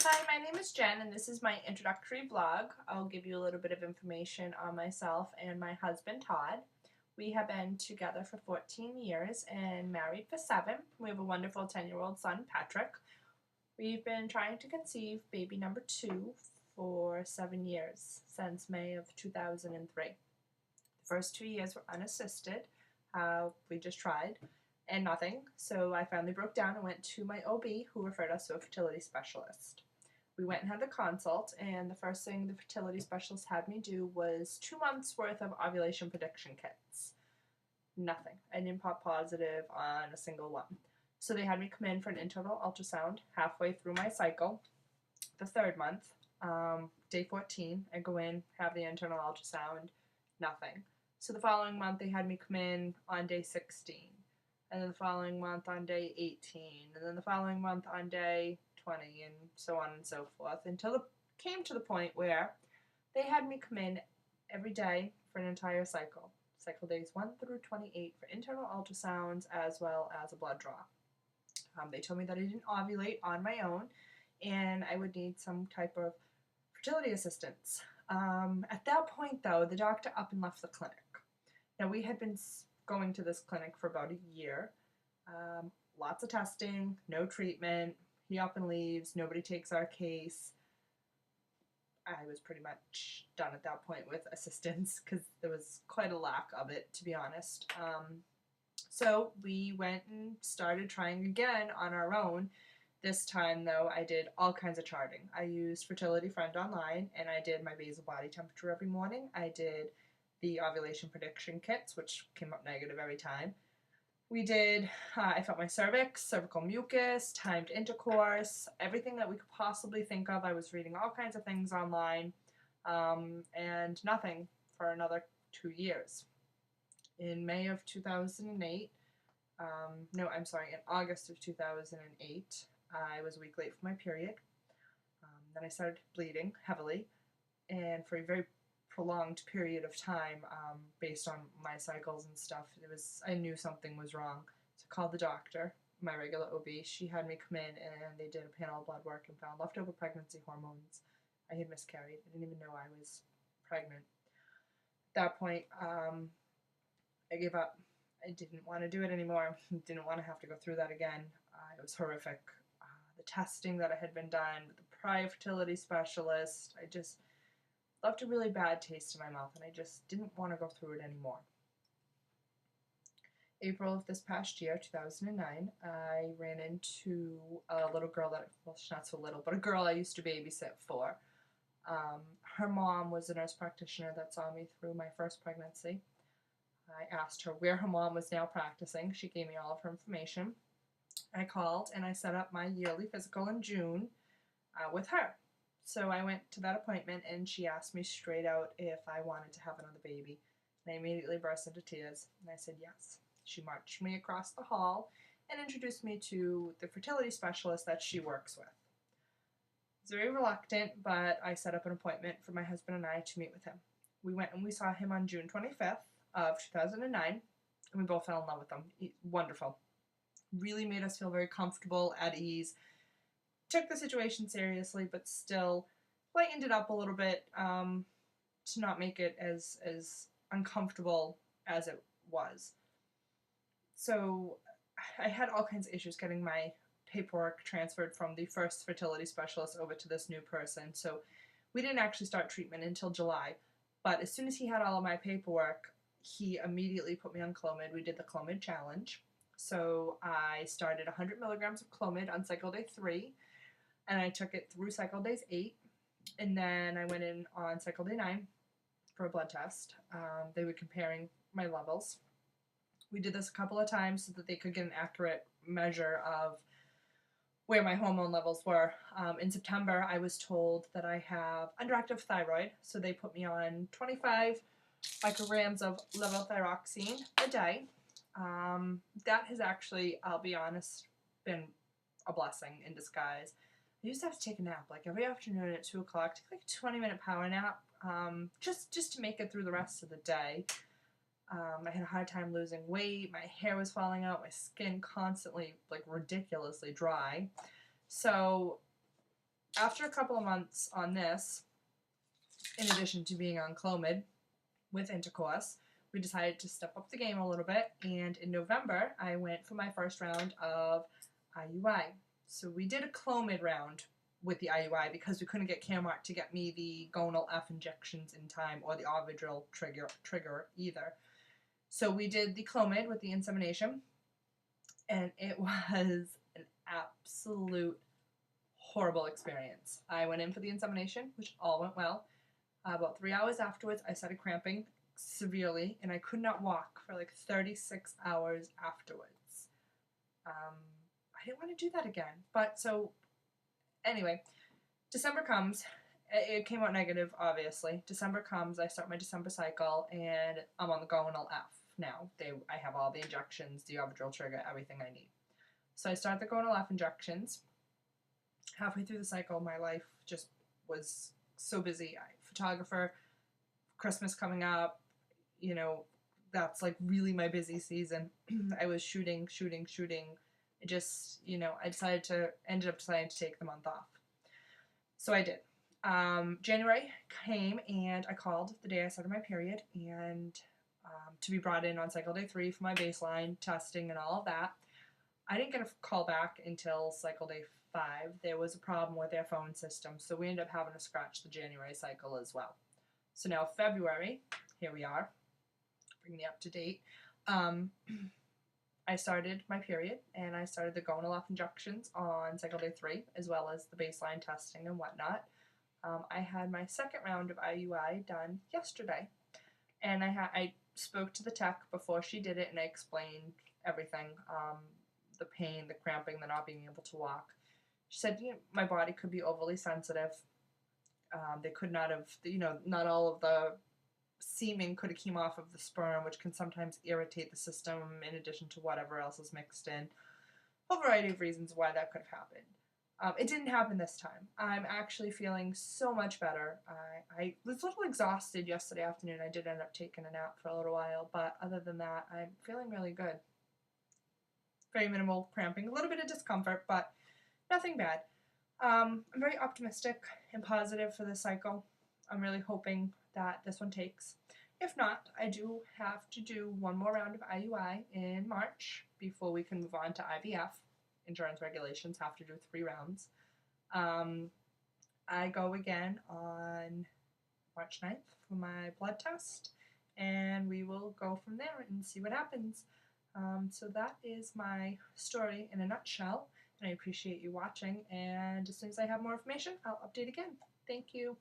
Hi, my name is Jen and this is my introductory vlog. I'll give you a little bit of information on myself and my husband Todd. We have been together for 14 years and married for 7. We have a wonderful 10-year-old son, Patrick. We've been trying to conceive baby number 2 for 7 years, since May of 2003. The first 2 years were unassisted. We just tried and nothing, so I finally broke down and went to my OB, who referred us to a fertility specialist. We went and had the consult, and the first thing the fertility specialist had me do was 2 months worth of ovulation prediction kits. Nothing. I didn't pop positive on a single one. So they had me come in for an internal ultrasound halfway through my cycle, the 3rd month, day 14. I go in, have the internal ultrasound, nothing. So the following month they had me come in on day 16, and then the following month on day 18, and then the following month on day 20, and so on and so forth, until it came to the point where they had me come in every day for an entire cycle days 1 through 28 for internal ultrasounds as well as a blood draw. They told me that I didn't ovulate on my own and I would need some type of fertility assistance. At that point though, the doctor up and left the clinic. Now we had been going to this clinic for about a year. Lots of testing, no treatment. He up and leaves, nobody takes our case. I was pretty much done at that point with assistance because there was quite a lack of it, to be honest. So we went and started trying again on our own. This time though, I did all kinds of charting. I used Fertility Friend online and I did my basal body temperature every morning. I did the ovulation prediction kits, which came up negative every time. We did, I felt my cervix, cervical mucus, timed intercourse, everything that we could possibly think of. I was reading all kinds of things online, and nothing for another 2 years. In May of 2008, in August of 2008, I was a week late for my period. Then I started bleeding heavily, and for a very prolonged period of time, based on my cycles and stuff, I knew something was wrong. So I called the doctor, my regular OB. She had me come in and they did a panel of blood work and found leftover pregnancy hormones. I had miscarried. I didn't even know I was pregnant. At that point, I gave up. I didn't want to do it anymore. Didn't want to have to go through that again. It was horrific. The testing that had been done with the prior fertility specialist, I just left a really bad taste in my mouth and I just didn't want to go through it anymore. April of this past year, 2009, I ran into a little girl she's not so little, but a girl I used to babysit for. Her mom was a nurse practitioner that saw me through my first pregnancy. I asked her where her mom was now practicing. She gave me all of her information. I called and I set up my yearly physical in June with her. So I went to that appointment and she asked me straight out if I wanted to have another baby. And I immediately burst into tears and I said yes. She marched me across the hall and introduced me to the fertility specialist that she works with. I was very reluctant, but I set up an appointment for my husband and I to meet with him. We went and we saw him on June 25th of 2009 and we both fell in love with him. He's wonderful. Really made us feel very comfortable, at ease. Took the situation seriously, but still lightened it up a little bit to not make it as uncomfortable as it was. So I had all kinds of issues getting my paperwork transferred from the first fertility specialist over to this new person. So we didn't actually start treatment until July. But as soon as he had all of my paperwork, he immediately put me on Clomid. We did the Clomid challenge. So I started 100 milligrams of Clomid on cycle day 3. And I took it through cycle days 8, and then I went in on cycle day 9 for a blood test. They were comparing my levels. We did this a couple of times so that they could get an accurate measure of where my hormone levels were. In September, I was told that I have underactive thyroid, so they put me on 25 micrograms of levothyroxine a day. That has actually, I'll be honest, been a blessing in disguise. I used to have to take a nap like every afternoon at 2 o'clock, take like a 20-minute power nap, just to make it through the rest of the day. I had a hard time losing weight, my hair was falling out, my skin constantly, like, ridiculously dry. So after a couple of months on this, in addition to being on Clomid with intercourse, we decided to step up the game a little bit, and in November, I went for my first round of IUI. So we did a Clomid round with the IUI because we couldn't get Caremark to get me the Gonal-F injections in time, or the Ovidril trigger either. So we did the Clomid with the insemination, and it was an absolute horrible experience. I went in for the insemination, which all went well. About 3 hours afterwards, I started cramping severely, and I could not walk for like 36 hours afterwards. I didn't want to do that again. But so, anyway, December comes. It came out negative, obviously. December comes, I start my December cycle, and I'm on the Gonal-F now. I have all the injections, the Ovidril trigger, everything I need. So I start the Gonal-F injections. Halfway through the cycle, my life just was so busy. Photographer, Christmas coming up, you know, that's like really my busy season. I was shooting. It just, you know, ended up deciding to take the month off. So I did. January came, and I called the day I started my period, and to be brought in on cycle day 3 for my baseline testing and all of that. I didn't get a call back until cycle day 5. There was a problem with their phone system, so we ended up having to scratch the January cycle as well. So now February, here we are, bringing me up to date. I started my period, and I started the Gonal-F injections on cycle day 3, as well as the baseline testing and whatnot. I had my second round of IUI done yesterday, and I spoke to the tech before she did it, and I explained everything, the pain, the cramping, the not being able to walk. She said, you know, my body could be overly sensitive. They could not have, you know, not all of the semen could have came off of the sperm, which can sometimes irritate the system in addition to whatever else is mixed in. A variety of reasons why that could have happened. It didn't happen this time. I'm actually feeling so much better. I was a little exhausted yesterday afternoon. I did end up taking a nap for a little while, but other than that, I'm feeling really good. Very minimal cramping, a little bit of discomfort, but nothing bad. I'm very optimistic and positive for this cycle. I'm really hoping that this one takes. If not, I do have to do one more round of IUI in March before we can move on to IVF. Insurance regulations have to do 3 rounds. I go again on March 9th for my blood test, and we will go from there and see what happens. So that is my story in a nutshell, and I appreciate you watching, and as soon as I have more information, I'll update again. Thank you.